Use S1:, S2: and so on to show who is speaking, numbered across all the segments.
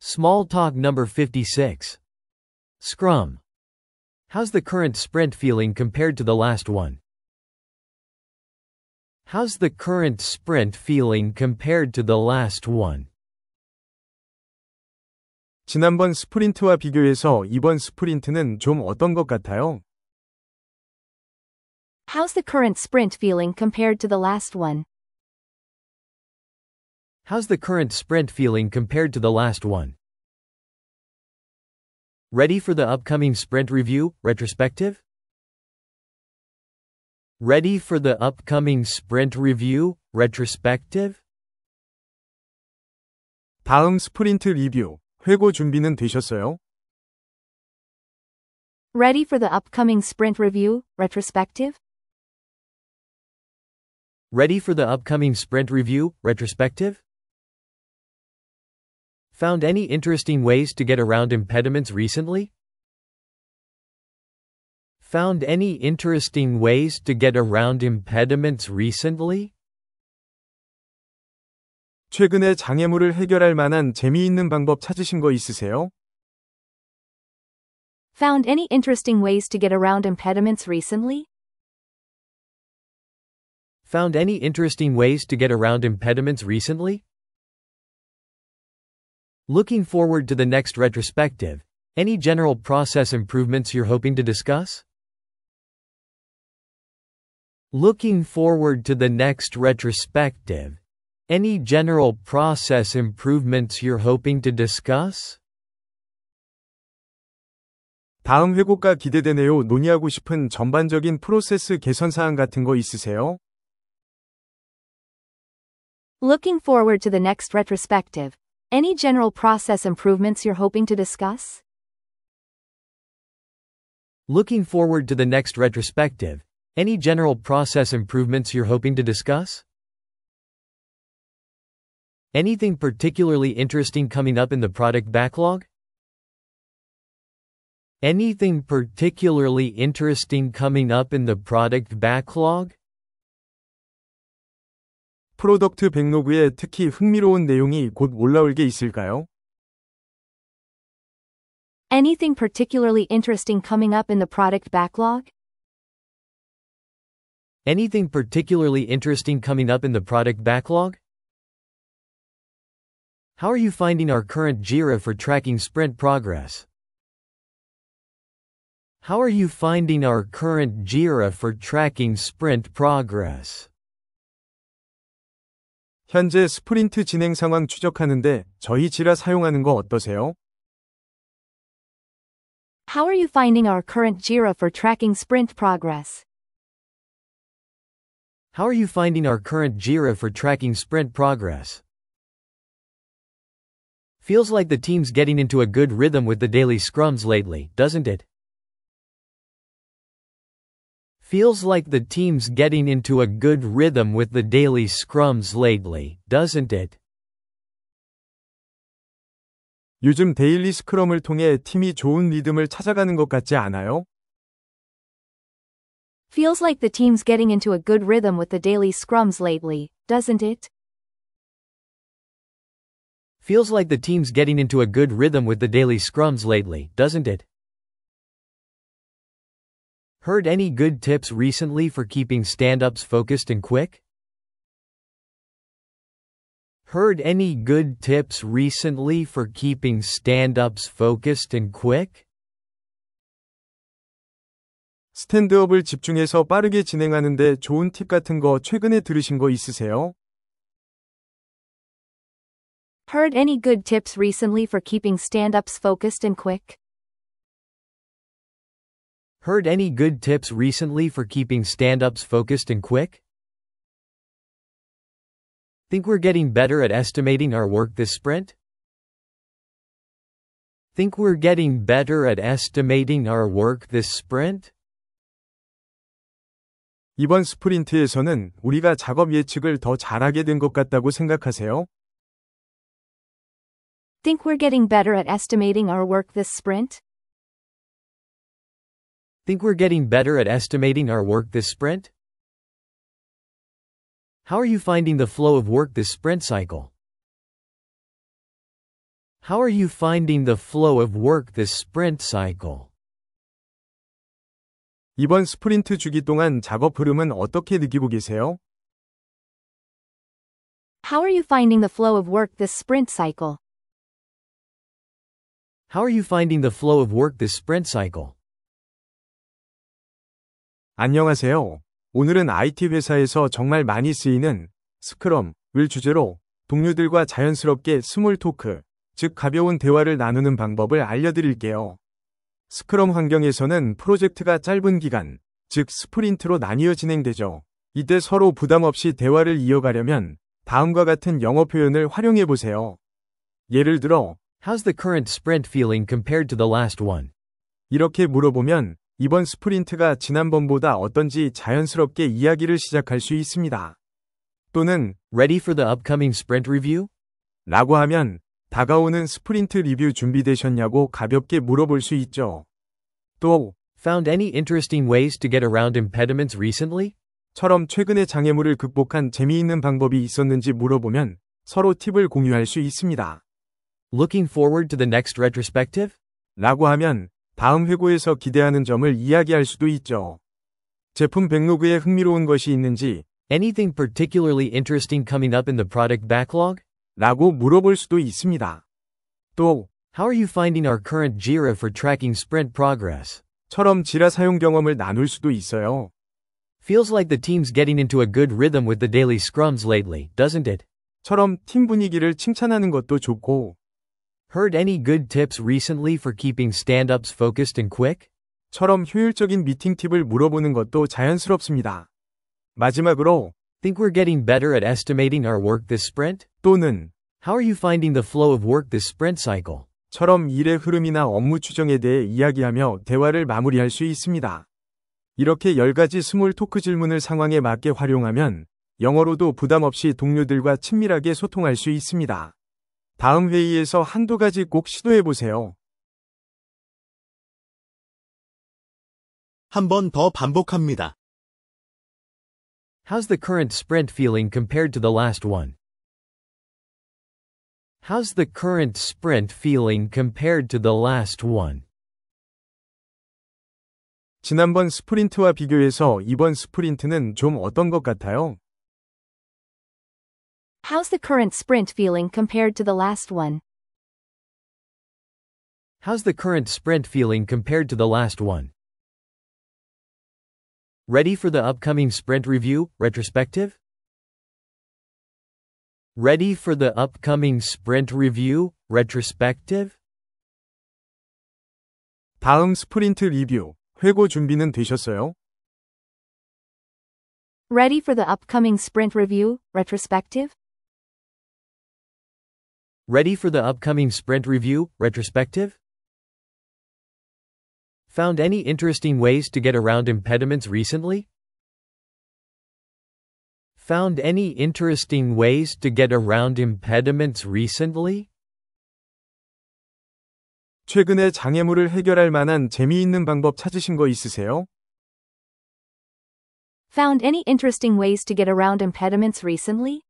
S1: Small talk number 56. Scrum. How's the current sprint feeling compared to the last one? How's the current sprint feeling compared to the last one?
S2: 지난번 스프린트와 비교해서 이번 스프린트는 좀 어떤 것 같아요?
S3: How's the current sprint feeling compared to the last one?
S1: How's the current sprint feeling compared to the last one? Ready for the upcoming sprint review, retrospective? Ready for the upcoming sprint review, retrospective?
S2: 다음 스프린트 리뷰, 회고 준비는 되셨어요?
S3: Ready for the upcoming sprint review, retrospective?
S1: Ready for the upcoming sprint review, retrospective? Found any interesting ways to get around impediments recently? Found any interesting ways to get around impediments recently?
S2: 최근에 장애물을 해결할 만한 재미있는 방법 찾으신 거 있으세요?
S3: Found any interesting ways to get around impediments recently?
S1: Found any interesting ways to get around impediments recently? Looking forward to the next retrospective. Any general process improvements you're hoping to discuss? Looking forward to the next retrospective. Any general process improvements you're hoping to discuss?
S2: 다음 회고가 기대되네요. 논의하고 싶은 전반적인 프로세스 개선 사항 같은 거 있으세요?
S3: Looking forward to the next retrospective. Any general process improvements you're hoping to discuss?
S1: Looking forward to the next retrospective. Any general process improvements you're hoping to discuss? Anything particularly interesting coming up in the product backlog? Anything particularly interesting coming up in the product backlog?
S2: 프로덕트 백로그에 특히 흥미로운 내용이 곧 올라올 게 있을까요?
S3: Anything particularly interesting coming up in the product backlog?
S1: Anything particularly interesting coming up in the product backlog? How are you finding our current Jira for tracking sprint progress? How are you finding our current Jira for tracking sprint progress?
S2: 현재 스프린트 진행 상황 추적하는데 저희 지라 사용하는 거 어떠세요?
S3: How are you finding our current Jira for tracking sprint progress?
S1: How are you finding our current Jira for tracking sprint progress? Feels like the team's getting into a good rhythm with the daily scrums lately, doesn't it? Feels like the team's getting into a good rhythm with the daily scrums lately, doesn't it?
S2: 요즘 데일리 스크럼을 통해 팀이 좋은 리듬을 찾아가는 것 같지 않아요?
S3: Feels like the team's getting into a good rhythm with the daily scrums lately, doesn't it?
S1: Feels like the team's getting into a good rhythm with the daily scrums lately, doesn't it? Heard any good tips recently for keeping stand-ups focused and quick? Heard any good tips recently for keeping stand-ups focused and quick?
S2: 스탠드업을 집중해서 빠르게 진행하는데 좋은 팁 같은 거 최근에 들으신 거 있으세요?
S3: Heard any good tips recently for keeping stand-ups focused and quick?
S1: Heard any good tips recently for keeping stand-ups focused and quick? Think we're getting better at estimating our work this sprint? Think we're getting better at estimating our work this sprint?
S2: 이번 스프린트에서는 우리가 작업 예측을 더 잘하게 된 것 같다고 생각하세요?
S3: Think we're getting better at estimating our work this sprint?
S1: Think we're getting better at estimating our work this sprint? How are you finding the flow of work this sprint cycle? How are you finding the flow of work this sprint cycle?
S2: 이번 스프린트 주기 동안 작업 흐름은 어떻게 느끼고 계세요?
S3: How are you finding the flow of work this sprint cycle?
S1: How are you finding the flow of work this sprint cycle?
S2: 안녕하세요. 오늘은 IT 회사에서 정말 많이 쓰이는 스크럼을 주제로 동료들과 자연스럽게 스몰 토크, 즉 가벼운 대화를 나누는 방법을 알려드릴게요. 스크럼 환경에서는 프로젝트가 짧은 기간, 즉 스프린트로 나뉘어 진행되죠. 이때 서로 부담 없이 대화를 이어가려면 다음과 같은 영어 표현을 활용해 보세요. 예를 들어,
S1: How's the current sprint feeling compared to the last one?
S2: 이렇게 물어보면 이번 스프린트가 지난번보다 어떤지 자연스럽게 이야기를 시작할 수 있습니다. 또는
S1: Ready for the upcoming sprint review?
S2: 라고 하면 다가오는 스프린트 리뷰 준비되셨냐고 가볍게 물어볼 수 있죠. 또
S1: Found any interesting ways to get around impediments recently?
S2: 처럼 최근에 장애물을 극복한 재미있는 방법이 있었는지 물어보면 서로 팁을 공유할 수 있습니다.
S1: Looking forward to the next retrospective?
S2: 라고 하면 다음 회고에서 기대하는 점을 이야기할 수도 있죠. 제품 백로그에 흥미로운 것이 있는지
S1: Anything particularly interesting coming up in the product backlog?
S2: 라고 물어볼 수도 있습니다. 또
S1: How are you finding our current JIRA for tracking sprint progress?
S2: 처럼 지라 사용 경험을 나눌 수도 있어요.
S1: Feels like the team's getting into a good rhythm with the daily scrums lately, doesn't it?
S2: 처럼 팀 분위기를 칭찬하는 것도 좋고
S1: Heard any good tips recently for keeping stand-ups focused and quick?
S2: 처럼 효율적인 미팅 팁을 물어보는 것도 자연스럽습니다. 마지막으로
S1: Think we're getting better at estimating our work this sprint?
S2: 또는
S1: How are you finding the flow of work this sprint cycle?
S2: 처럼 일의 흐름이나 업무 추정에 대해 이야기하며 대화를 마무리할 수 있습니다. 이렇게 10가지 스몰 토크 질문을 상황에 맞게 활용하면 영어로도 부담 없이 동료들과 친밀하게 소통할 수 있습니다. 다음 회의에서 한두 가지 꼭 시도해 보세요.
S4: 한 번 더 반복합니다.
S1: How's the current sprint feeling compared to the last one? How's the current sprint feeling compared to the last one?
S2: 지난번 스프린트와 비교해서 이번 스프린트는 좀 어떤 것 같아요?
S3: How's the current sprint feeling compared to the last one?
S1: How's the current sprint feeling compared to the last one? Ready for the upcoming sprint review, retrospective? Ready for the upcoming sprint review, retrospective?
S2: 다음 스프린트 리뷰, 회고 준비는 되셨어요?
S3: Ready for the upcoming sprint review, retrospective?
S1: Ready for the upcoming sprint review, retrospective? Found any interesting ways to get around impediments recently? Found any interesting ways to get around impediments recently?
S2: 최근에 장애물을 해결할 만한 재미있는 방법 찾으신 거 있으세요?
S3: Found any interesting ways to get around impediments recently?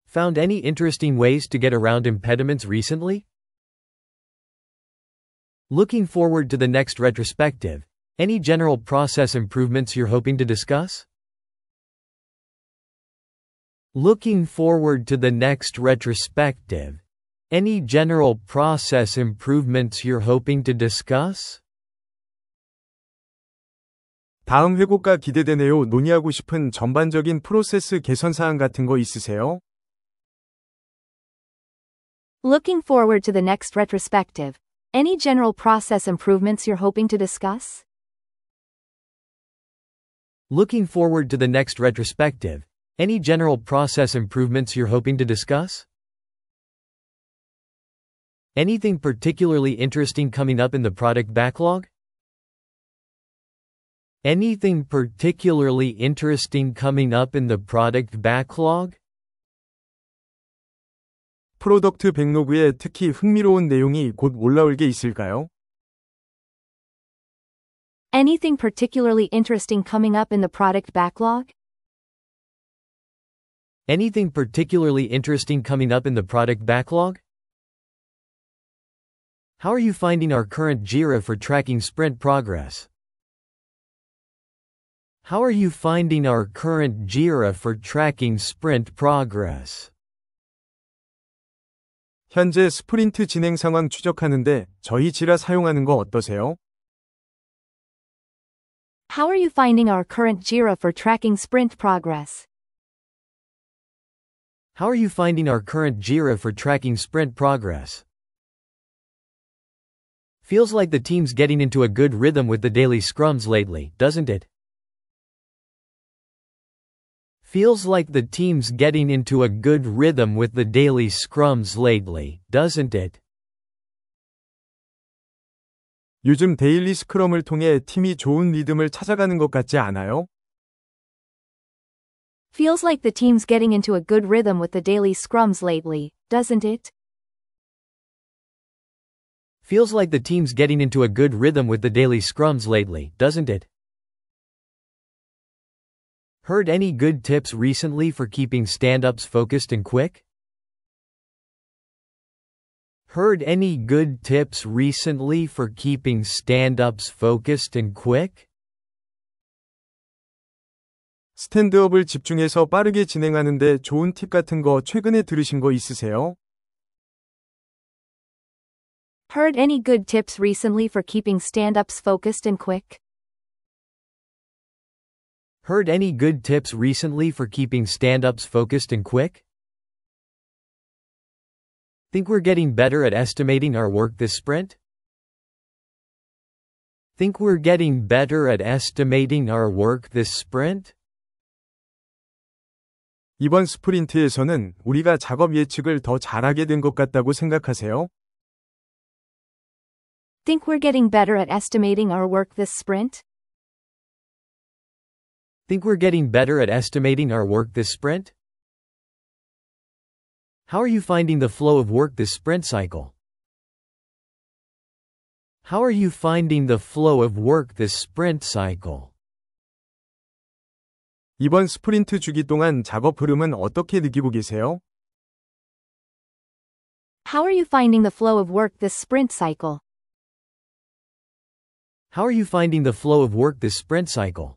S1: Found any interesting ways to get around impediments recently? Looking forward to the next retrospective. Any general process improvements you're hoping to discuss? Looking forward to the next retrospective. Any general process improvements you're hoping to discuss?
S2: 다음 회고가 기대되네요. 논의하고 싶은 전반적인 프로세스 개선 사항 같은 거 있으세요?
S3: Looking forward to the next retrospective. Any general process improvements you're hoping to discuss?
S1: Looking forward to the next retrospective. Any general process improvements you're hoping to discuss? Anything particularly interesting coming up in the product backlog? Anything particularly interesting coming up in the product backlog?
S2: 프로덕트 백로그에 특히 흥미로운 내용이 곧 올라올 게 있을까요?
S3: Anything particularly interesting coming up in the product backlog?
S1: Anything particularly interesting coming up in the product backlog? How are you finding our current Jira for tracking sprint progress? How are you finding our current Jira for tracking sprint progress?
S2: 현재 스프린트 진행 상황 추적하는데 저희 지라 사용하는 거 어떠세요?
S3: How are you finding our current Jira for tracking sprint progress?
S1: How are you finding our current Jira for tracking sprint progress? Feels like the team's getting into a good rhythm with the daily scrums lately, doesn't it? Feels like the team's getting into a good rhythm with the daily scrums lately, doesn't it?
S2: 요즘 데일리 스크럼을 통해 팀이 좋은 리듬을 찾아가는 것 같지 않아요?
S3: Feels like the team's getting into a good rhythm with the daily scrums lately, doesn't it?
S1: Feels like the team's getting into a good rhythm with the daily scrums lately, doesn't it? Heard any good tips recently for keeping stand-ups focused and quick? Heard any good tips recently for keeping stand-ups focused and quick?
S2: 스탠드업을 집중해서 빠르게 진행하는데 좋은 팁 같은 거 최근에 들으신 거 있으세요?
S3: Heard any good tips recently for keeping stand-ups focused and quick?
S1: Heard any good tips recently for keeping stand-ups focused and quick? Think we're getting better at estimating our work this sprint? Think we're getting better at estimating our work this sprint?
S2: 이번 스프린트에서는 우리가 작업 예측을 더 잘하게 된 것 같다고 생각하세요?
S3: Think we're getting better at estimating our work this sprint?
S1: Think we're getting better at estimating our work this sprint? How are you finding the flow of work this sprint cycle? How are you finding the flow of work this sprint cycle?
S2: 이번 스프린트 주기 동안 작업 흐름은 어떻게 느끼고 계세요?
S3: How are you finding the flow of work this sprint cycle?
S1: How are you finding the flow of work this sprint cycle?